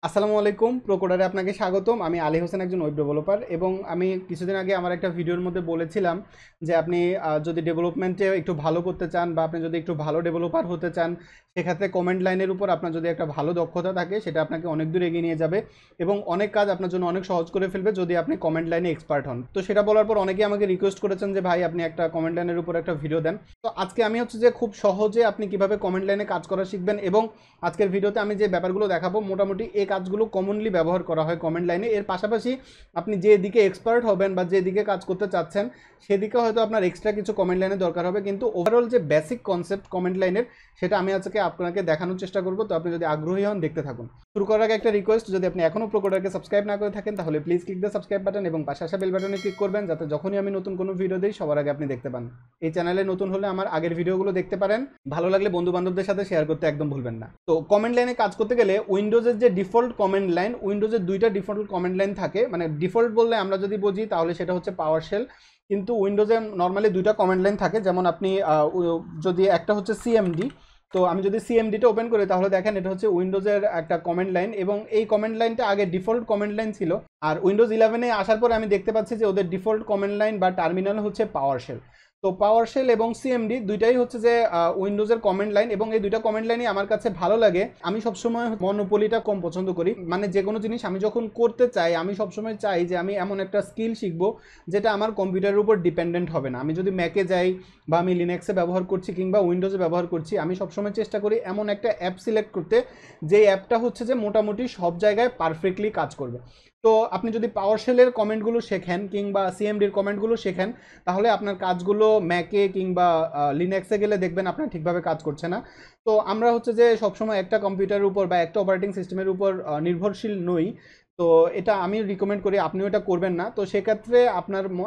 আসসালামু আলাইকুম, প্রোকোডারে আপনাকে স্বাগতম। আমি আলী হোসেন, একজন ওয়েব ডেভেলপার, এবং আমি কিছুদিন আগে আমার একটা ভিডিওর মধ্যে বলেছিলাম যে আপনি যদি ডেভেলপমেন্টে একটু ভালো করতে চান বা আপনি যদি একটু ভালো ডেভেলপার হতে চান, সেক্ষেত্রে কমেন্ট লাইনের উপর আপনার যদি একটা ভালো দক্ষতা থাকে সেটা আপনাকে অনেক দূর এগিয়ে নিয়ে যাবে এবং অনেক কাজ আপনার জন্য অনেক সহজ করে ফেলবে যদি আপনি কমেন্ট লাইনে এক্সপার্ট হন। তো সেটা বলার পর অনেকেই আমাকে রিকোয়েস্ট করেছেন যে ভাই আপনি একটা কমেন্ট লাইনের উপর একটা ভিডিও দেন। তো আজকে আমি হচ্ছে যে খুব সহজে আপনি কিভাবে কমেন্ট লাইনে কাজ করা শিখবেন, এবং আজকের ভিডিওতে আমি যে ব্যাপারগুলো দেখাবো মোটামুটি এই কাজগুলো কমনলি ব্যবহার করা হয় কমেন্ট লাইনে। এর পাশাপাশি আপনি যে দিকে এক্সপার্ট হবেন বা যে দিকে কাজ করতে চাচ্ছেন সেদিকে হয়তো আপনার এক্সট্রা কিছু কমেন্ট লাইনের দরকার হবে, কিন্তু ওভারঅল যে বেসিক কনসেপ্ট কমেন্ট লাইনের সেটা আমি আজকে আপনাকে দেখানোর চেষ্টা করব। তো আপনি যদি আগ্রহী হন দেখতে থাকুন। শুরু করার আগে একটা রিকোয়েস্ট, যদি আপনি এখনও প্রোকোডারকে সাবস্ক্রাইব না করে থাকেন তাহলে please click the subscribe button এবং পাশে আসা বেল বাটনে ক্লিক করবেন, যাতে যখনই আমি নতুন কোনো ভিডিও দিই সবার আগে আপনি দেখতে পান। এই চ্যানেলে নতুন হলে আমার আগের ভিডিওগুলো দেখতে পারেন, ভালো লাগলে বন্ধু বান্ধবদের সাথে শেয়ার করতে একদম ভুলবেন না। তো কমেন্ট লাইনে কাজ করতে গেলে উইন্ডোজের যে ডিফল্ট কমেন্ট লাইন, উইন্ডোজের দুইটা ডিফল্ট কমেন্ট লাইন থাকে, মানে ডিফল্ট বললে আমরা যদি বুঝি তাহলে সেটা হচ্ছে পাওয়ার শেল, কিন্তু উইন্ডোজে নর্মালি দুইটা কমেন্ট লাইন থাকে। যেমন আপনি যদি একটা হচ্ছে সিএমডি, তো আমি যদি সিএমডিটা ওপেন করি তাহলে দেখেন এটা হচ্ছে উইন্ডোজের একটা কমেন্ট লাইন, এবং এই কমেন্ট লাইনটা আগে ডিফল্ট কমেন্ট লাইন ছিল। আর উইন্ডোজ 11-এ আসার পরে আমি দেখতে পাচ্ছি যে ওদের ডিফল্ট কমেন্ট লাইন বা টার্মিনাল হচ্ছে পাওয়ার শেল। তো পাওয়ার শেল এবং সিএমডি দুইটাই হচ্ছে যে উইন্ডোজের কমেন্ট লাইন, এবং এই দুইটা কমেন্ট লাইনই আমার কাছে ভালো লাগে। আমি সবসময় মনোপলিটা কম পছন্দ করি, মানে যে কোনো জিনিস আমি যখন করতে চাই আমি সবসময় চাই যে আমি এমন একটা স্কিল শিখবো যেটা আমার কম্পিউটারের উপর ডিপেন্ডেন্ট হবে না। আমি যদি ম্যাকে যাই বা আমি লিনাক্সে ব্যবহার করছি কিংবা উইন্ডোজে ব্যবহার করছি, আমি সবসময় চেষ্টা করি এমন একটা অ্যাপ সিলেক্ট করতে যে অ্যাপটা হচ্ছে যে মোটামুটি সব জায়গায় পারফেক্টলি কাজ করবে। তো আপনি যদি পাওয়ার শেলের কমেন্টগুলো শেখেন কিংবা সিএমডির কমেন্টগুলো শেখেন তাহলে আপনার কাজগুলো ম্যাকে কিংবা লিনাক্সে গেলে দেখবেন আপনার ঠিকভাবে কাজ করছে না। তো আমরা হচ্ছে যে সবসময় একটা কম্পিউটারের উপর বা একটা অপারেটিং সিস্টেমের উপর নির্ভরশীল নই। তো এটা আমি রিকমেন্ড করি, আপনিও এটা করবেন না। তো সেক্ষেত্রে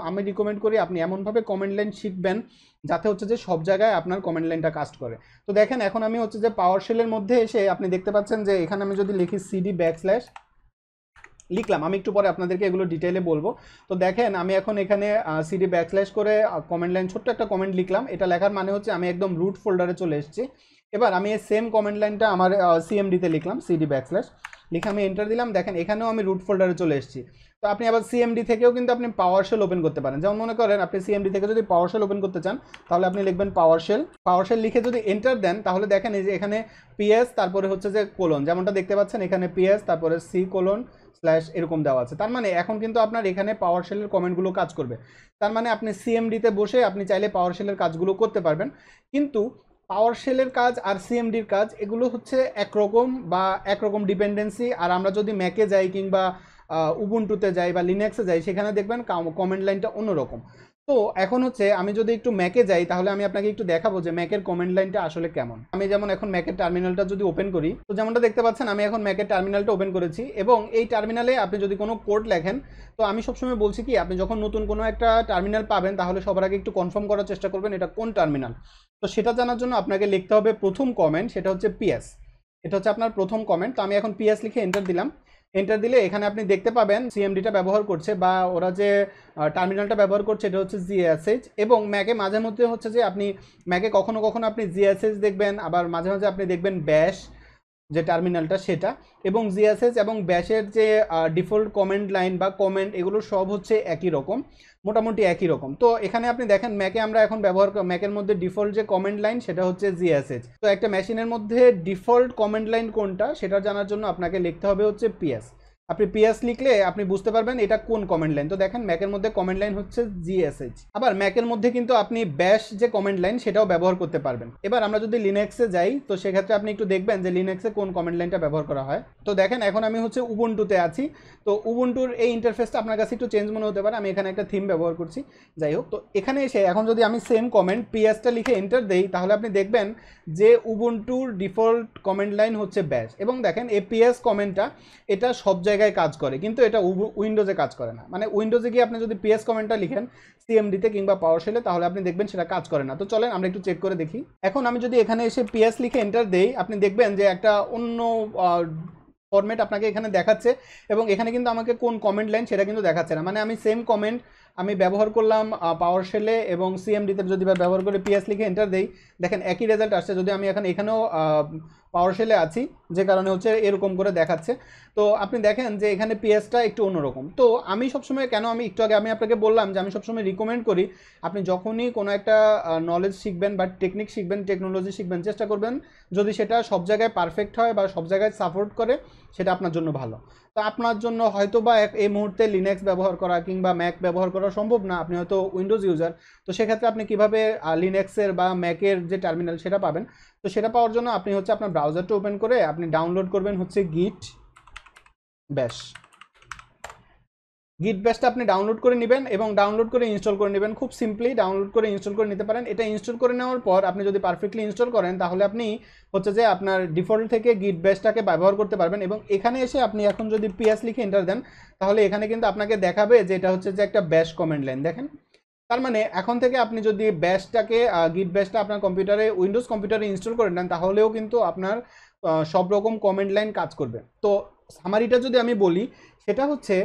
আমি রিকমেন্ড করি আপনি এমনভাবে কমেন্ট লাইন শিখবেন যাতে হচ্ছে যে সব জায়গায় আপনার কমেন্ট লাইনটা কাজ করে। তো দেখেন এখন আমি হচ্ছে যে পাওয়ার শেলের মধ্যে এসে আপনি দেখতে পাচ্ছেন যে এখানে আমি যদি লিখি সিডি ব্যাকস্ল্যাশ লিখলাম, আমি একটু পরে আপনাদেরকে এগুলো ডিটেইলে বলবো। তো দেখেন আমি এখন এখানে সিডি ব্যাকস্ল্যাশ করে কমেন্ট লাইন ছোট্ট একটা কমেন্ট লিখলাম। এটা লেখার মানে হচ্ছে আমি একদম রুট ফোল্ডারে চলে এসেছি। এবার আমি এই সেম কমেন্ট লাইনটা আমার সিএমডিতে লিখলাম, সিডি ব্যাকস্ল্যাশ লিখে আমি এন্টার দিলাম। দেখেন এখানেও আমি রুট ফোল্ডারে চলে এসেছি। তো আপনি আবার সিএমডি থেকেও কিন্তু আপনি পাওয়ার শেল ওপেন করতে পারেন। যেমন মনে করেন আপনি সিএমডি থেকে যদি পাওয়ার শেল ওপেন করতে চান তাহলে আপনি লিখবেন পাওয়ার শেল লিখে যদি এন্টার দেন তাহলে দেখেন এই যে এখানে পিএস তারপরে হচ্ছে যে কোলন, যেমনটা দেখতে পাচ্ছেন এখানে পিএস তারপরে সি কোলন স্ল্যাশ এরকম দেওয়া আছে। তার মানে এখন কিন্তু আপনার এখানে পাওয়ার শেলের কমেন্টগুলো কাজ করবে। তার মানে আপনি সিএমডিতে বসে আপনি চাইলে পাওয়ার শেলের কাজগুলো করতে পারবেন। কিন্তু পাওয়ার শেলের কাজ আর সিএমডির কাজ এগুলো হচ্ছে একরকম বা একরকম ডিপেন্ডেন্সি। আর আমরা যদি ম্যাকে যাই কিংবা উবুন্টুতে যাই বা লিনাক্সে যাই সেখানে দেখবেন কমেন্ট লাইনটা অন্যরকম। তো এখন হচ্ছে আমি যদি একটু ম্যাকে যাই তাহলে আমি আপনাকে একটু দেখাবো যে ম্যাকের কমেন্ট লাইনটা আসলে কেমন। আমি যেমন এখন ম্যাকের টার্মিনালটা যদি ওপেন করি, তো যেমনটা দেখতে পাচ্ছেন আমি এখন ম্যাকের টার্মিনালটা ওপেন করেছি, এবং এই টার্মিনালে আপনি যদি কোনো কোড লেখেন, তো আমি সবসময় বলছি কি আপনি যখন নতুন কোনো একটা টার্মিনাল পাবেন তাহলে সবার আগে একটু কনফার্ম করার চেষ্টা করবেন এটা কোন টার্মিনাল। তো সেটা জানার জন্য আপনাকে লিখতে হবে প্রথম কমেন্ট, সেটা হচ্ছে পিএস। এটা হচ্ছে আপনার প্রথম কমেন্ট। তো আমি এখন পিএস লিখে এন্টার দিলাম। এন্টার দিলে এখানে আপনি দেখতে পাবেন সিএমডিটা ব্যবহার করছে বা ওরা যে টার্মিনালটা ব্যবহার করছে এটা হচ্ছে জিএসএইচ, এবং ম্যাকে মাঝে মধ্যে হচ্ছে যে আপনি ম্যাকে কখনো কখনো আপনি জিএসএইচ দেখবেন, আবার মাঝে মাঝে আপনি দেখবেন ব্যাশ যে টার্মিনালটা সেটা। এবং জিএসএস এবং ব্যাশের যে ডিফল্ট কমেন্ট লাইন বা কমেন্ট এগুলো সব হচ্ছে একই রকম, মোটামুটি একই রকম। তো এখানে আপনি দেখেন ম্যাকে আমরা এখন ম্যাকের মধ্যে ডিফল্ট যে কমেন্ট লাইন সেটা হচ্ছে জিএসএস। তো একটা মেশিনের মধ্যে ডিফল্ট কমেন্ট লাইন কোনটা সেটা জানার জন্য আপনাকে লিখতে হবে হচ্ছে পিএস। আপনি পিএস লিখলে আপনি বুঝতে পারবেন এটা কোন কমেন্ট লাইন। তো দেখেন ম্যাকের মধ্যে কমেন্ট লাইন হচ্ছে জিএসএইচ। আবার ম্যাকের মধ্যে কিন্তু আপনি ব্যাশ যে কমেন্ট লাইন সেটাও ব্যবহার করতে পারবেন। এবার আমরা যদি লিনাক্সে যাই তো সেক্ষেত্রে আপনি একটু দেখবেন যে লিনাক্সে কোন কমেন্ট লাইনটা ব্যবহার করা হয়। তো দেখেন এখন আমি হচ্ছে উবুন্টুতে আছি। তো উবুন্টুর এই ইন্টারফেসটা আপনার কাছে একটু চেঞ্জ মনে হতে পারে, আমি এখানে একটা থিম ব্যবহার করছি। যাই হোক, তো এখানে এসে এখন যদি আমি সেম কমেন্ট পিএসটা লিখে এন্টার দেই তাহলে আপনি দেখবেন যে উবুন্টুর ডিফল্ট কমেন্ট লাইন হচ্ছে ব্যাশ। এবং দেখেন এই পিএস কমেন্টটা এটা সব জায়গায় কাজ করে, কিন্তু এটা উইন্ডোজে কাজ করে না। মানে উইন্ডোজে গিয়ে আপনি যদি পিএস কমেন্টটা লিখেন সিএমডিতে কিংবা পাওয়ার শেলে তাহলে আপনি দেখবেন সেটা কাজ করে না। তো চলেন আমরা একটু চেক করে দেখি। এখন আমি যদি এখানে এসে পিএস লিখে এন্টার দেই আপনি দেখবেন যে একটা অন্য ফরম্যাট আপনাকে এখানে দেখাচ্ছে, এবং এখানে কিন্তু আমাকে কোন কমেন্ট লাইন সেটা কিন্তু দেখাচ্ছে না। মানে আমি সেম কমেন্ট আমি ব্যবহার করলাম পাওয়ার শেলে এবং সিএমডিতে যদি ব্যবহার করে পিএস লিখে এন্টার দেই, দেখেন একই রেজাল্ট আসছে। যদি আমি এখন এখানেও পাওয়ার শেলে আছি, যে কারণে হচ্ছে এরকম করে দেখাচ্ছে। তো আপনি দেখেন যে এখানে পিএসটা একটু অন্যরকম। তো আমি সবসময় কেন, আমি একটু আগে আমি আপনাকে বললাম যে আমি সবসময় রিকমেন্ড করি আপনি যখনই কোনো একটা নলেজ শিখবেন বা টেকনিক শিখবেন, টেকনোলজি শিখবেন, চেষ্টা করবেন যদি সেটা সব জায়গায় পারফেক্ট হয় বা সব জায়গায় সাপোর্ট করে, সেটা আপনার জন্য ভালো। তো আপনার জন্য হয়তো বা এই মুহূর্তে লিনাক্স ব্যবহার করা কিংবা ম্যাক ব্যবহার করা সম্ভব না, আপনি হয়তো উইন্ডোজ ইউজার। তো সেক্ষেত্রে আপনি কীভাবে লিনাক্সের বা ম্যাকের যে টার্মিনাল সেটা পাবেন? তো সেটা পাওয়ার জন্য আপনি হচ্ছে আপনার ব্রাউজারটা ওপেন করে আপনি ডাউনলোড করবেন হচ্ছে গিট ব্যাশ। গিট ব্যাশটা আপনি ডাউনলোড করে নেবেন এবং ডাউনলোড করে ইনস্টল করে নেবেন। খুব সিম্পলি ডাউনলোড করে ইনস্টল করে নিতে পারেন। এটা ইনস্টল করে নেওয়ার পর আপনি যদি পারফেক্টলি ইনস্টল করেন, তাহলে আপনি হচ্ছে যে আপনার ডিফল্ট থেকে গিট ব্যাশটাকে ব্যবহার করতে পারবেন। এবং এখানে এসে আপনি এখন যদি পিএস লিখে এন্টার দেন, তাহলে এখানে কিন্তু আপনাকে দেখাবে যে এটা হচ্ছে যে একটা ব্যাশ কমান্ড লাইন। দেখেন, তার মানে এখন থেকে আপনি যদি ব্যাশটাকে গিট ব্যাশটা আপনার কম্পিউটারে, উইন্ডোজ কম্পিউটারে ইনস্টল করে নেন, তাহলেও কিন্তু আপনার সব রকম কমান্ড লাইন কাজ করবে। তো সামারিটা যদি আমি বলি, সেটা হচ্ছে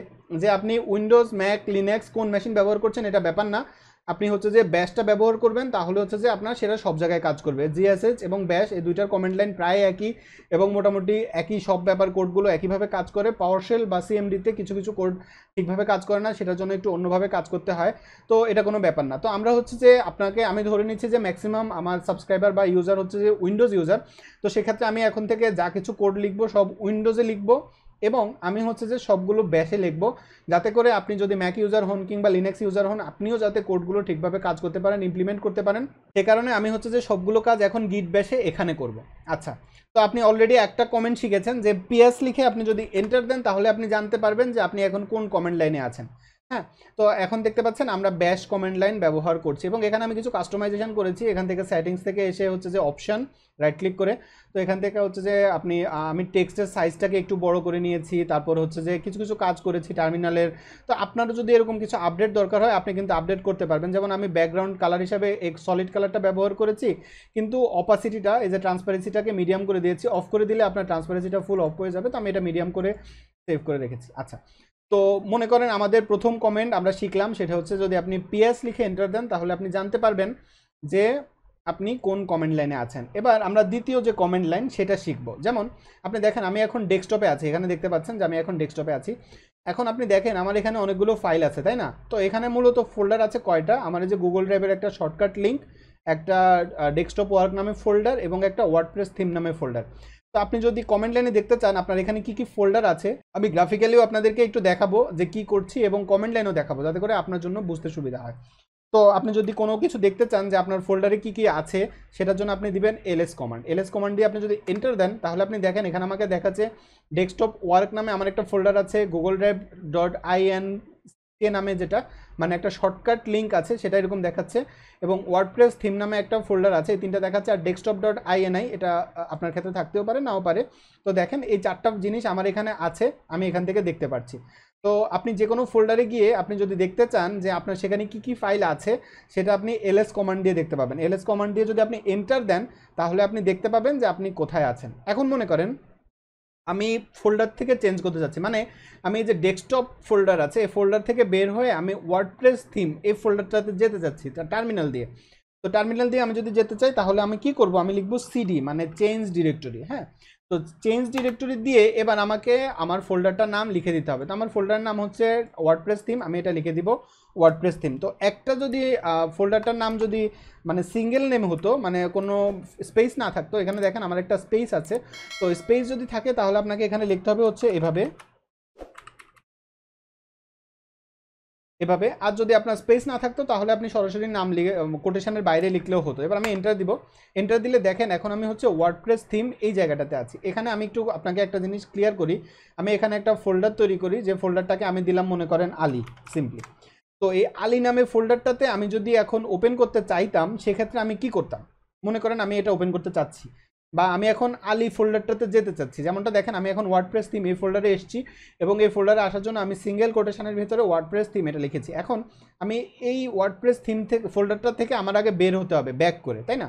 যে আপনি উইন্ডোজ, ম্যাক, লিনাক্স কোন মেশিন ব্যবহার করছেন এটা ব্যাপার না, আপনি হচ্ছে যে ব্যাশটা ব্যবহার করবেন, তাহলে হচ্ছে যে আপনার সেটা সব জায়গায় কাজ করবে। জিএসএইচ এবং ব্যাশ এই দুইটার কমান্ড লাইন প্রায় একই এবং মোটামুটি একই, সব ব্যাপার কোডগুলো একইভাবে কাজ করে। পাওয়ারশেল বা সিএমডিতে কিছু কিছু কোড ঠিকভাবে কাজ করে না, সেটার জন্য একটু অন্যভাবে কাজ করতে হয়। তো এটা কোনো ব্যাপার না। তো আমরা হচ্ছে যে আপনাকে, আমি ধরে নিচ্ছি যে ম্যাক্সিমাম আমার সাবস্ক্রাইবার বা ইউজার হচ্ছে যে উইন্ডোজ ইউজার। তো সেক্ষেত্রে আমি এখন থেকে যা কিছু কোড লিখবো সব উইন্ডোজে লিখবো এবং আমি হচ্ছে যে সবগুলো ব্যাশে লিখবো, যাতে করে আপনি যদি ম্যাক ইউজার হন কিংবা লিনাক্স ইউজার হন, আপনিও যাতে কোডগুলো ঠিকভাবে কাজ করতে পারেন, ইমপ্লিমেন্ট করতে পারেন। সে কারণে আমি হচ্ছে যে সবগুলো কাজ এখন গিট ব্যাশে এখানে করব। আচ্ছা, তো আপনি অলরেডি একটা কমেন্ট শিখেছেন যে পিএস লিখে আপনি যদি এন্টার দেন, তাহলে আপনি জানতে পারবেন যে আপনি এখন কোন কমেন্ট লাইনে আছেন। হ্যাঁ, তো এখন দেখতে পাচ্ছেন আমরা ব্যাশ কমেন্ট লাইন ব্যবহার করছি এবং এখানে আমি কিছু কাস্টমাইজেশন করেছি। এখান থেকে সেটিংস থেকে এসে হচ্ছে যে অপশন রাইট ক্লিক করে, তো এখান থেকে হচ্ছে যে আপনি, আমি টেক্সটের সাইজটাকে একটু বড় করে নিয়েছি, তারপর হচ্ছে যে কিছু কিছু কাজ করেছি টার্মিনালের। তো আপনারও যদি এরকম কিছু আপডেট দরকার হয়, আপনি কিন্তু আপডেট করতে পারবেন। যেমন আমি ব্যাকগ্রাউন্ড কালার হিসাবে এক সলিড কালারটা ব্যবহার করেছি, কিন্তু অপাসিটিটা, এই যে ট্রান্সপারেন্সিটাকে মিডিয়াম করে দিয়েছি। অফ করে দিলে আপনার ট্রান্সপারেন্সিটা ফুল অফ হয়ে যাবে, তো আমি এটা মিডিয়াম করে সেভ করে রেখেছি। আচ্ছা, তো মনে করেন আমাদের প্রথম কমেন্ট আমরা শিখলাম, সেটা হচ্ছে যদি আপনি পিএস লিখে এন্টার দেন, তাহলে আপনি জানতে পারবেন যে আপনি কোন কমেন্ট লাইনে আছেন। এবার আমরা দ্বিতীয় যে কমেন্ট লাইন সেটা শিখব। যেমন আপনি দেখেন আমি এখন ডেস্কটপে আছি, এখানে দেখতে পাচ্ছেন যে আমি এখন ডেস্কটপে আছি। এখন আপনি দেখেন আমার এখানে অনেকগুলো ফাইল আছে, তাই না? তো এখানে মূলত ফোল্ডার আছে কয়টা, আমার এই যে গুগল ড্রাইভের একটা শর্টকাট লিঙ্ক, একটা ডেস্কটপ ওয়ার্ক নামে ফোল্ডার এবং একটা ওয়ার্ডপ্রেস থিম নামে ফোল্ডার। তো আপনি যদি কমেন্ট লাইনে দেখতে চান আপনার এখানে কি কি ফোল্ডার আছে, আমি গ্রাফিক্যালিও আপনাদেরকে একটু দেখাবো যে কি করছি এবং কমেন্ট লাইনও দেখাবো, যাতে করে আপনার জন্য বুঝতে সুবিধা হয়। তো আপনি যদি কোনো কিছু দেখতে চান যে আপনার ফোল্ডারে কি কি আছে, সেটার জন্য আপনি দিবেন এলএস কমান্ড। এলএস কমান্ড দিয়ে আপনি যদি এন্টার দেন, তাহলে আপনি দেখেন এখানে আমাকে দেখাচ্ছে ডেস্কটপ ওয়ার্ক নামে আমার একটা ফোল্ডার আছে, গুগল ড্রাইভ .inc নামে যেটা মানে একটা শর্টকাট লিঙ্ক আছে সেটা এরকম দেখাচ্ছে, এবং ওয়ার্ডপ্রেস থিম নামে একটা ফোল্ডার আছে, এই তিনটা দেখাচ্ছে। আর ডেস্কটপ.ini এটা আপনার ক্ষেত্রে থাকতেও পারে, নাও পারে। তো দেখেন এই চারটা জিনিস আমার এখানে আছে, আমি এখান থেকে দেখতে পাচ্ছি। তো আপনি যে কোনো ফোল্ডারে গিয়ে আপনি যদি দেখতে চান যে আপনার সেখানে কি কি ফাইল আছে, সেটা আপনি এলএস কমান্ড দিয়ে দেখতে পাবেন। এলএস কমান্ড দিয়ে যদি আপনি এন্টার দেন, তাহলে আপনি দেখতে পাবেন যে আপনি কোথায় আছেন। এখন মনে করেন আমি ফোল্ডার থেকে চেঞ্জ করতে যাচ্ছি, মানে আমি এই যে ডেস্কটপ ফোল্ডার আছে এই ফোল্ডার থেকে বের হয়ে আমি ওয়ার্ডপ্রেস থিম এই ফোল্ডারটাতে যেতে যাচ্ছি টার্মিনাল দিয়ে। তো টার্মিনাল দিয়ে আমি যদি যেতে চাই, তাহলে আমি কি করব, আমি লিখব সিডি মানে চেঞ্জ ডিরেক্টরি। হ্যাঁ, তো চেঞ্জ ডিরেক্টরি দিয়ে এবার আমাকে আমার ফোল্ডারটার নাম লিখে দিতে হবে। তো আমার ফোল্ডারের নাম হচ্ছে ওয়ার্ডপ্রেস থিম, আমি এটা লিখে দিব ওয়ার্ডপ্রেস থিম। তো একটা যদি ফোল্ডারটার নাম যদি মানে সিঙ্গেল নেম হতো, মানে কোনো স্পেস না থাকতো, এখানে দেখেন আমার একটা স্পেস আছে। তো স্পেস যদি থাকে তাহলে আপনাকে এখানে লিখতে হবে হচ্ছে এভাবে এভাবে। আর যদি আপনার স্পেস না থাকতো তাহলে আপনি সরাসরি নাম লিখে কোটেশনের বাইরে লিখলেও হতো। এবার আমি এন্টার দিব। এন্টার দিলে দেখেন এখন আমি হচ্ছে ওয়ার্ডপ্রেস থিম এই জায়গাটাতে আছি। এখানে আমি একটু আপনাকে একটা জিনিস ক্লিয়ার করি, আমি এখানে একটা ফোল্ডার তৈরি করি, যে ফোল্ডারটাকে আমি দিলাম মনে করেন আলী সিম্পলি। তো এই আলী নামে ফোল্ডারটাতে আমি যদি এখন ওপেন করতে চাইতাম, সেক্ষেত্রে আমি কি করতাম, মনে করেন আমি এটা ওপেন করতে চাচ্ছি বা আমি এখন আলী ফোল্ডারটাতে যেতে চাচ্ছি, যেমনটা দেখেন আমি এখন ওয়ার্ডপ্রেস থিম এই ফোল্ডারে এসেছি এবং এই ফোল্ডারে আসার জন্য আমি সিঙ্গেল কোটেশনের ভিতরে ওয়ার্ডপ্রেস থিম এটা লিখেছি। এখন আমি এই ওয়ার্ডপ্রেস থিম থেকে ফোল্ডারটা থেকে আমার আগে বের হতে হবে ব্যাক করে, তাই না?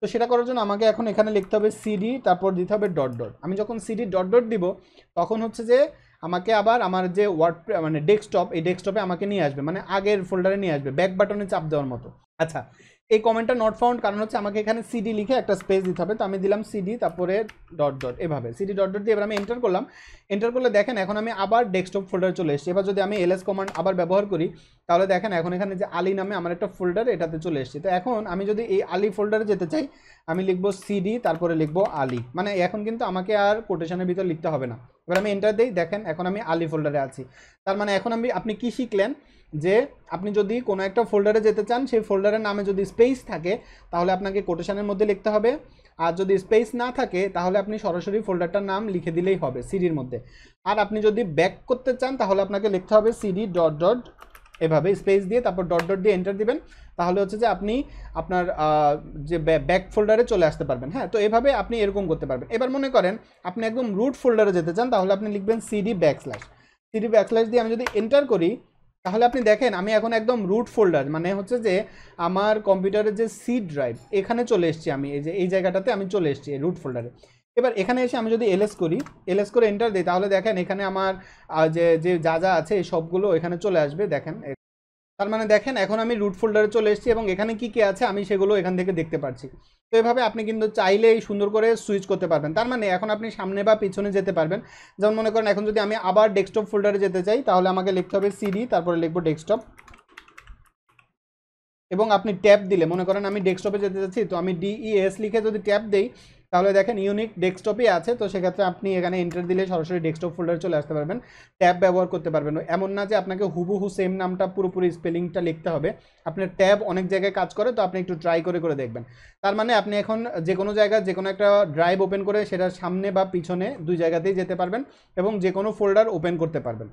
তো সেটা করার জন্য আমাকে এখন এখানে লিখতে হবে সিডি, তারপর দিতে হবে ডট ডট। আমি যখন সিডি ডট ডট দিব, তখন হচ্ছে যে আমাকে আবার আমার যে ওয়ার্ড মানে ডেস্কটপ, এই ডেস্কটপে আমাকে নিয়ে আসবে, মানে আগের ফোল্ডারে নিয়ে আসবে, ব্যাক বাটনে চাপ দেওয়ার মতো। আচ্ছা, এই কমেন্টটা নট ফাউন্ড কারণ হচ্ছে আমাকে এখানে সিডি লিখে একটা স্পেস দিতে হবে। তো আমি দিলাম সিডি, তারপরে ডট ডট, এভাবে সিডি ডট ডট দিয়ে এবার আমি এন্টার করলাম। এন্টার করলে দেখেন এখন আমি আবার ডেস্কটপ ফোল্ডারে চলে এসেছি। এবার যদি আমি এলএস কমান্ড আবার ব্যবহার করি, তাহলে দেখেন এখন এখানে যে আলী নামে আমার একটা ফোল্ডার, এটাতে চলে এসেছি। তো এখন আমি যদি এই আলী ফোল্ডারে যেতে চাই, আমি লিখবো সিডি, তারপরে লিখবো আলী, মানে এখন কিন্তু আমাকে আর কোটেশনের ভিতর লিখতে হবে না। এবার আমি এন্টার দিই, দেখেন এখন আমি আলী ফোল্ডারে আছি। তার মানে এখন আপনি কি শিখলেন, যে আপনি যদি কোনো একটা ফোল্ডারে যেতে চান, সেই ফোল্ডারের নামে যদি স্পেস থাকে তাহলে আপনাকে কোটেশনের মধ্যে লিখতে হবে, আর যদি স্পেস না থাকে তাহলে আপনি সরাসরি ফোল্ডারটার নাম লিখে দিলেই হবে সিডির মধ্যে। আর আপনি যদি ব্যাক করতে চান তাহলে আপনাকে লিখতে হবে সিডি ডট ডট, এভাবে স্পেস দিয়ে তারপর ডট ডট দিয়ে এন্টার দিবেন। তাহলে হচ্ছে যে আপনি আপনার যে ব্যাক ফোল্ডারে চলে আসতে পারবেন। হ্যাঁ, তো এভাবে আপনি এরকম করতে পারবেন। এবার মনে করেন আপনি একদম রুট ফোল্ডারে যেতে চান, তাহলে আপনি লিখবেন সিডি ব্যাকস্ল্যাশ, সিডি ব্যাকস্ল্যাশ দিয়ে আমি যদি এন্টার করি, তাহলে আপনি দেখেন আমি এখন একদম রুট ফোল্ডার, মানে হচ্ছে যে আমার কম্পিউটারের যে সি ড্রাইভ, এখানে চলে এসেছি আমি, এই যে এই জায়গাটাতে আমি চলে এসেছি রুট ফোল্ডারে। এবার এখানে এসে আমি যদি এলএস করি, এলএস করে এন্টার দিই, তাহলে দেখেন এখানে আমার যে যে যা যা আছে এই সবগুলো এখানে চলে আসবে। দেখেন, তার মানে দেখেন এখন আমি রুট ফোল্ডারে চলে এসেছি এবং এখানে কি কি আছে আমি সেগুলো এখান থেকে দেখতে পাচ্ছি। তো এভাবে আপনি কিন্তু চাইলেই সুন্দর করে সুইচ করতে পারবেন। তার মানে এখন আপনি সামনে বা পিছনে যেতে পারবেন। যেমন মনে করেন এখন যদি আমি আবার ডেস্কটপ ফোল্ডারে যেতে চাই, তাহলে আমাকে লিখতে হবে সিডি, তারপরে লিখবো ডেস্কটপ, এবং আপনি ট্যাব দিলে, মনে করেন আমি ডেস্কটপে যেতে চাচ্ছি, তো আমি ডিইএস লিখে যদি ট্যাব দেই, তাহলে দেখেন ইউনিক ডেস্কটপই আছে। তো সেক্ষেত্রে আপনি এখানে এন্টার দিলে সরাসরি ডেস্কটপ ফোল্ডারে চলে আসতে পারবেন, ট্যাব ব্যবহার করতে পারবেন। এমন না যে আপনাকে হুবহু সেম নামটা পুরোপুরি স্পেলিংটা লিখতে হবে, আপনার ট্যাব অনেক জায়গায় কাজ করে, তো আপনি একটু ট্রাই করে করে দেখবেন। তার মানে আপনি এখন যে কোনো জায়গায় যে কোনো একটা ড্রাইভ ওপেন করে সেটার সামনে বা পিছনে দুই জায়গাতেই যেতে পারবেন এবং যে কোনো ফোল্ডার ওপেন করতে পারবেন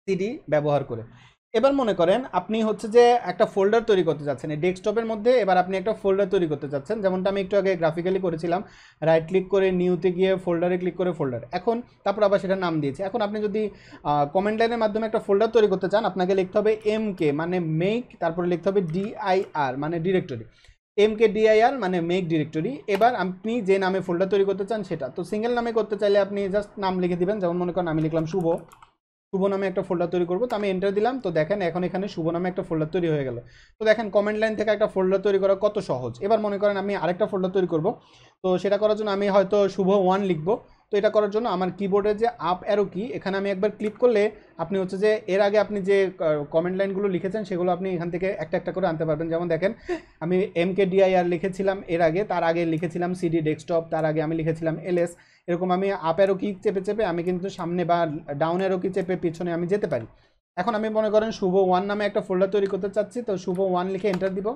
সিডি ব্যবহার করে। এবার মনে করেন আপনি হচ্ছে যে একটা ফোল্ডার তৈরি করতে যাচ্ছেন এই ডেস্কটপের মধ্যে, এবার আপনি একটা ফোল্ডার তৈরি করতে যাচ্ছেন, যেমনটা আমি একটু আগে গ্রাফিক্যালি করেছিলাম, রাইট ক্লিক করে নিউতে গিয়ে ফোল্ডারে ক্লিক করে ফোল্ডার, এখন তারপর আবার সেটার নাম দিয়েছে। এখন আপনি যদি কমেন্ট লাইনের মাধ্যমে একটা ফোল্ডার তৈরি করতে চান, আপনাকে লিখতে হবে এমকে মানে মেক, তারপরে লিখতে হবে ডিআইআর মানে ডিরেক্টরি, এমকে ডিআইআর মানে মেক ডিরেক্টরি। এবার আপনি যে নামে ফোল্ডার তৈরি করতে চান সেটা, তো সিঙ্গেল নামে করতে চাইলে আপনি জাস্ট নাম লিখে দিবেন। যেমন মনে করেন আমি লিখলাম শুভ, শুভ নামে একটা ফোল্ডার তৈরি করবো। তো আমি এন্টার দিলাম, তো দেখেন এখন এখানে শুভ নামে একটা ফোল্ডার তৈরি হয়ে গেল। তো দেখেন কমেন্ট লাইন থেকে একটা ফোল্ডার তৈরি করা কত সহজ। এবার মনে করেন আমি আরেকটা ফোল্ডার তৈরি করব, তো সেটা করার জন্য আমি হয়তো শুভ 1 লিখবো। তো এটা করার জন্য আমার কিবোর্ডের যে আপ অ্যারো কি, এখানে আমি একবার ক্লিক করলে আপনি হচ্ছে যে এর আগে আপনি যে কমেন্ট লাইনগুলো লিখেছেন সেগুলো আপনি এখান থেকে একটা একটা করে আনতে পারবেন। যেমন দেখেন আমি এমকে ডিআইআর লিখেছিলাম এর আগে, তার আগে লিখেছিলাম সিডি ডেস্কটপ, তার আগে আমি লিখেছিলাম এলএস। এরকম আমি আপ অ্যারো কি চেপে চেপে আমি কিন্তু সামনে বা ডাউন অ্যারো কি চেপে পিছনে আমি যেতে পারি। এখন আমি মনে করেন শুভ 1 নামে একটা ফোল্ডার তৈরি করতে চাচ্ছি, তো শুভ 1 লিখে এন্টার দিব,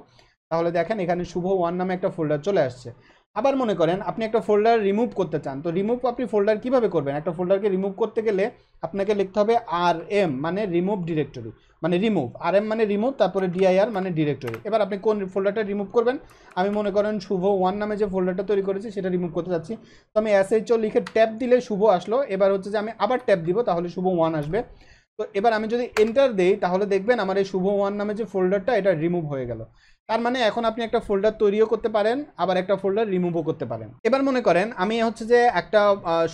তাহলে দেখেন এখানে শুভ 1 নামে একটা ফোল্ডার চলে আসছে। আবার মনে করেন আপনি একটা ফোল্ডার রিমুভ করতে চান, তো রিমুভ আপনি ফোল্ডার কিভাবে করবেন, একটা ফোল্ডারকে রিমুভ করতে গেলে আপনাকে লিখতে হবে আর এম মানে রিমুভ ডিরেক্টরি, মানে রিমুভ, আর এম মানে রিমুভ, তারপরে ডিআইআর মানে ডিরেক্টরি। এবার আপনি কোন ফোল্ডারটা রিমুভ করবেন, আমি মনে করেন শুভ 1 নামে যে ফোল্ডারটা তৈরি করেছি সেটা রিমুভ করতে যাচ্ছি। তো আমি এসএইচও লিখে ট্যাব দিলে শুভ আসলো, এবার হচ্ছে যে আমি আবার ট্যাব দিব তাহলে শুভ 1 আসবে। তো এবার আমি যদি এন্টার দেই তাহলে দেখবেন আমার এই শুভ 1 নামে যে ফোল্ডারটা এটা রিমুভ হয়ে গেল। তার মানে এখন আপনি একটা ফোল্ডার তৈরিও করতে পারেন, আবার একটা ফোল্ডার রিমুভও করতে পারেন। এবার মনে করেন আমি হচ্ছে যে একটা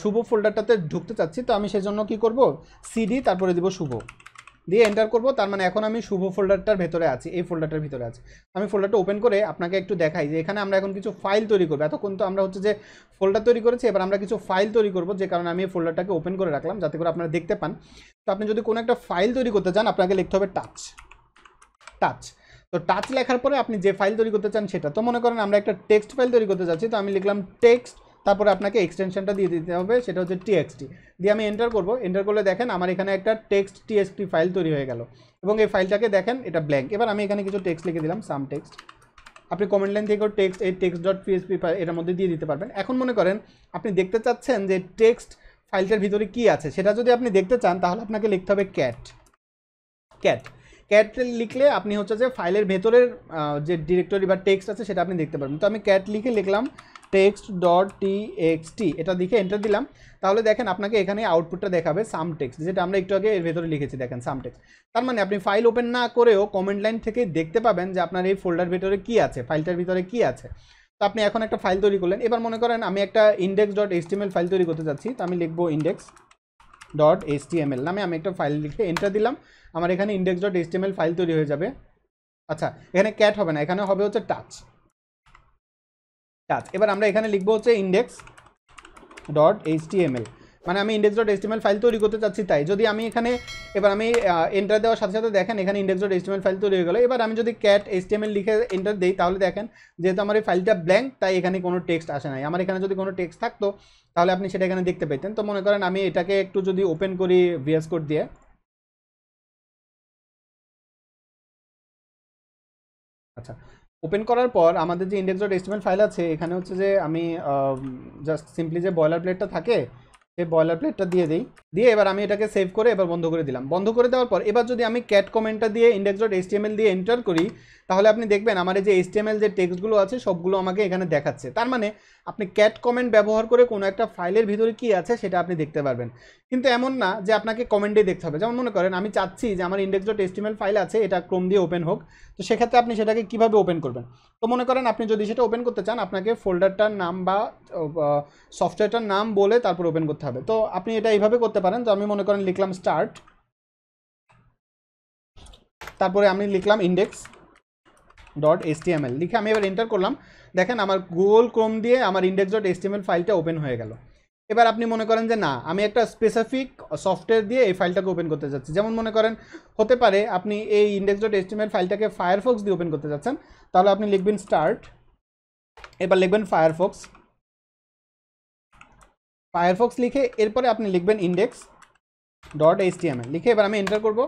শুভ ফোল্ডারটাতে ঢুকতে চাচ্ছি, তো আমি সেজন্য কি করব, সিডি তারপরে দিব শুভ দিয়ে এন্টার করব। তার মানে এখন আমি শুভ ফোল্ডারটার ভেতরে আছি, এই ফোল্ডারটার ভিতরে আছি। আমি ফোল্ডারটা ওপেন করে আপনাকে একটু দেখাই যে এখানে আমরা এখন কিছু ফাইল তৈরি করবো। এতক্ষণ তো আমরা হচ্ছে যে ফোল্ডার তৈরি করেছি, এবার আমরা কিছু ফাইল তৈরি করবো, যে কারণে আমি এই ফোল্ডারটাকে ওপেন করে রাখলাম যাতে করে আপনারা দেখতে পান। তো আপনি যদি কোনো একটা ফাইল তৈরি করতে চান আপনাকে লিখতে হবে টাচ, টাচ। তো টাচ লেখার পরে আপনি যে ফাইল তৈরি করতে চান সেটা, তো মনে করেন আমরা একটা টেক্সট ফাইল তৈরি করতে যাচ্ছি, তো আমি লিখলাম টেক্সট, তারপরে আপনাকে এক্সটেনশনটা দিয়ে দিতে হবে, সেটা হচ্ছে টিএক্সটি দিয়ে আমি এন্টার করব। এন্টার করলে দেখেন আমার এখানে একটা টেক্সট টিএক্সটি ফাইল তৈরি হয়ে গেল এবং এই ফাইলটাকে দেখেন এটা ব্ল্যাঙ্ক। এবার আমি এখানে কিছু টেক্সট লিখে দিলাম, সাম টেক্সট। আপনি কমেন্ট লাইন থেকেও টেক্সট এই টেক্সট ডট পিএসপি এটার মধ্যে দিয়ে দিতে পারবেন। এখন মনে করেন আপনি দেখতে চাচ্ছেন যে টেক্সট ফাইলটার ভিতরে কি আছে সেটা যদি আপনি দেখতে চান, তাহলে আপনাকে লিখতে হবে ক্যাট, ক্যাট। ক্যাট লিখলে আপনি হচ্ছে যে ফাইলের ভেতরের যে ডিরেক্টরি বা টেক্সট আছে সেটা আপনি দেখতে পারবেন। তো আমি ক্যাট লিখে লিখলাম টেক্সট ডট টিএক্সটি, এটা লিখে এন্টার দিলাম। তাহলে দেখেন আপনাকে এখানে আউটপুটটা দেখাবে সাম টেক্সট, যেটা আমরা একটু আগে এর ভেতরে লিখেছি, দেখেন সাম টেক্সট। তার মানে আপনি ফাইল ওপেন না করেও কমেন্ট লাইন থেকে দেখতে পাবেন যে আপনার এই ফোল্ডার ভিতরে কি আছে, ফাইলটার ভিতরে কি আছে। তো আপনি এখন একটা ফাইল তৈরি করলেন। এবার মনে করেন আমি একটা ইন্ডেক্স ডট এইচটিএমএল ফাইল তৈরি করতে যাচ্ছি, তো আমি লিখবো ইন্ডেক্স ডট এইচটিএমএল নামে আমি একটা ফাইল লিখে এন্টার দিলাম। আমার এখানে ইন্ডেক্স ডট এইচটিএমএল ফাইল তৈরি হয়ে যাবে। আচ্ছা, এখানে ক্যাট হবে না, এখানে হবে হচ্ছে টাচ। এবার আমরা এখানে লিখবো হচ্ছে ইন্ডেক্স ডট এইচটিএমএল, মানে আমি ইন্ডেক্স ডট এইচটিএমএল ফাইল তৈরি করতে চাচ্ছি। তাই যদি আমি এখানে এবার আমি এন্টার দেওয়ার সাথে সাথে দেখেন এখানে ইন্ডেক্স ডট এইচটিএমএল ফাইল তৈরি হয়ে গেলো। এবার আমি যদি ক্যাট এইচটিএমএল লিখে এন্টার দিই তাহলে দেখেন যেহেতু আমার এই ফাইলটা ব্ল্যাঙ্ক, তাই এখানে কোনো টেক্সট আসে নাই। আমার এখানে যদি কোনো টেক্সট থাকতো তাহলে আপনি সেটা এখানে দেখতে পেতেন। তো মনে করেন আমি এটাকে একটু যদি ওপেন করি ভিএস কোড দিয়ে, আচ্ছা, ওপেন করার পর আমাদের যে ইন্ডেক্স ডট এইচটিএমএল ফাইল আছে এখানে হচ্ছে যে আমি জাস্ট সিম্পলি যে বয়লার প্লেটটা থাকে সেই বয়লার প্লেটটা দিয়ে দিই, দিয়ে এবার আমি এটাকে সেভ করে এবার বন্ধ করে দিলাম। বন্ধ করে দেওয়ার পর এবার যদি আমি ক্যাট কমেন্টটা দিয়ে ইন্ডেক্স ডট এইচটিএমএল দিয়ে এন্টার করি তাহলে আপনি দেখবেন আমার এই যে এইচটিএমএল যে টেক্সটগুলো আছে সবগুলো আমাকে এখানে দেখাচ্ছে। তার মানে আপনি ক্যাট কমেন্ট ব্যবহার করে কোনো একটা ফাইলের ভিতরে কি আছে সেটা আপনি দেখতে পারবেন। কিন্তু এমন না যে আপনাকে কমেন্টে দেখতে হবে। যেমন মনে করেন আমি চাচ্ছি যে আমার ইন্ডেক্স ডট এইচটিএমএল ফাইল আছে, এটা ক্রোম দিয়ে ওপেন হোক, তো সেক্ষেত্রে আপনি সেটাকে কীভাবে ওপেন করবেন? তো মনে করেন আপনি যদি সেটা ওপেন করতে চান আপনাকে ফোল্ডারটার নাম বা সফটওয়্যারটার নাম বলে তারপর ওপেন করতে হবে। তো আপনি এটা এইভাবে করতে পারেন। তো আমি মনে করেন লিখলাম স্টার্ট, তারপরে আমি লিখলাম ইন্ডেক্স ডট এইচটিএমএল লিখে আমি এবার এন্টার করলাম। দেখেন আমার গুগল ক্রোম দিয়ে আমার ইন্ডেক্স ডট এইচটিএমএল ফাইলটা ওপেন হয়ে গেল। এবার আপনি মনে করেন যে না, আমি একটা স্পেসিফিক সফটওয়্যার দিয়ে এই ফাইলটাকে ওপেন করতে যাচ্ছি। যেমন মনে করেন হতে পারে আপনি এই ইন্ডেক্স ডট এইচটিএমএল ফাইলটাকে ফায়ারফক্স দিয়ে ওপেন করতে যাচ্ছেন, তাহলে আপনি লিখবেন স্টার্ট, এবার লিখবেন ফায়ারফক্স লিখে এরপরে আপনি লিখবেন ইন্ডেক্স ডট এইচটিএমএল লিখে এবার আমি এন্টার করব।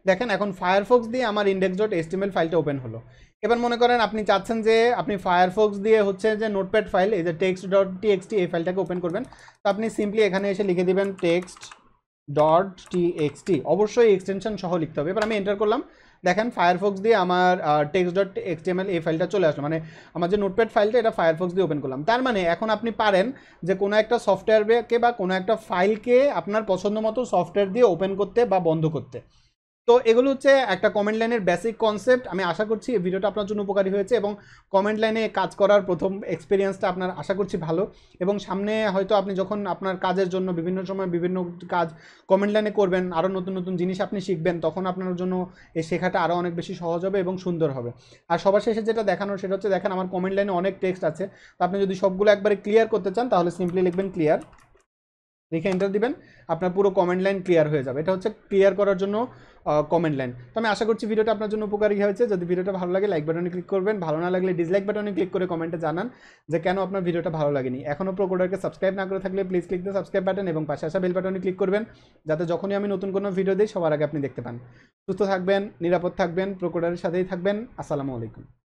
দেখেন এখন ফায়ারফক্স দিয়ে আমার ইন্ডেক্স ডট এইচটিএমএল ফাইলটা ওপেন হলো। এবার মনে করেন আপনি চাচ্ছেন যে আপনি ফায়ারফক্স দিয়ে হচ্ছে যে নোটপ্যাড ফাইল এই যে টেক্সট ডট টিএক্সটি এই ফাইলটাকে ওপেন করবেন। তো আপনি সিম্পলি এখানে এসে লিখে দিবেন টেক্সট ডট টিএক্সটি, অবশ্যই এক্সটেনশন সহ লিখতে হবে। এবার আমি এন্টার করলাম। দেখেন ফায়ারফক্স দিয়ে আমার টেক্সট ডট এক্সটিএমএল এই ফাইলটা চলে আসলো, মানে আমার যে নোটপ্যাড ফাইলটা এটা ফায়ারফক্স দিয়ে ওপেন করলাম। তার মানে এখন আপনি পারেন যে কোনো একটা সফটওয়্যারকে বা কোনো একটা ফাইলকে আপনার পছন্দ মতো সফটওয়্যার দিয়ে ওপেন করতে বা বন্ধ করতে। তো এগুলো হচ্ছে একটা কমেন্ট লাইনের বেসিক কনসেপ্ট। আমি আশা করছি এই ভিডিওটা আপনার জন্য উপকারী হয়েছে এবং কমেন্ট লাইনে কাজ করার প্রথম এক্সপিরিয়েন্সটা আপনার আশা করছি ভালো। এবং সামনে হয়তো আপনি যখন আপনার কাজের জন্য বিভিন্ন সময় বিভিন্ন কাজ কমেন্ট লাইনে করবেন, আরও নতুন নতুন জিনিস আপনি শিখবেন, তখন আপনার জন্য এই শেখাটা আরও অনেক বেশি সহজ হবে এবং সুন্দর হবে। আর সবার শেষে যেটা দেখানোর সেটা হচ্ছে দেখেন আমার কমেন্ট লাইনে অনেক টেক্সট আছে। তো আপনি যদি সবগুলো একবারে ক্লিয়ার করতে চান তাহলে সিম্পলি লিখবেন ক্লিয়ার, লিখে এন্টার দিবেন, আপনার পুরো কমেন্ট লাইন ক্লিয়ার হয়ে যাবে। এটা হচ্ছে ক্লিয়ার করার জন্য কমেন্ট লাইন। তো আমি আশা করছি ভিডিওটা আপনার জন্য উপকারী হয়েছে। যদি ভিডিওটা ভালো লাগে লাইক বাটনে ক্লিক করবেন, ভালো না লাগলে ডিসলাইক বাটনে ক্লিক করে কমেন্টে জানান যে কেন আপনার ভিডিওটা ভালো লাগেনি। এখনও প্রোকোডারকে সাবস্ক্রাইব না করে থাকলে please click the subscribe button এবং পাশে আসা বেল বাটনে ক্লিক করবেন, যাতে যখনই আমি নতুন কোনো ভিডিও দিই সবার আগে আপনি দেখতে পান। সুস্থ থাকবেন, নিরাপদ থাকবেন, প্রোকোডারের সাথেই থাকবেন। আসসালামু আলাইকুম।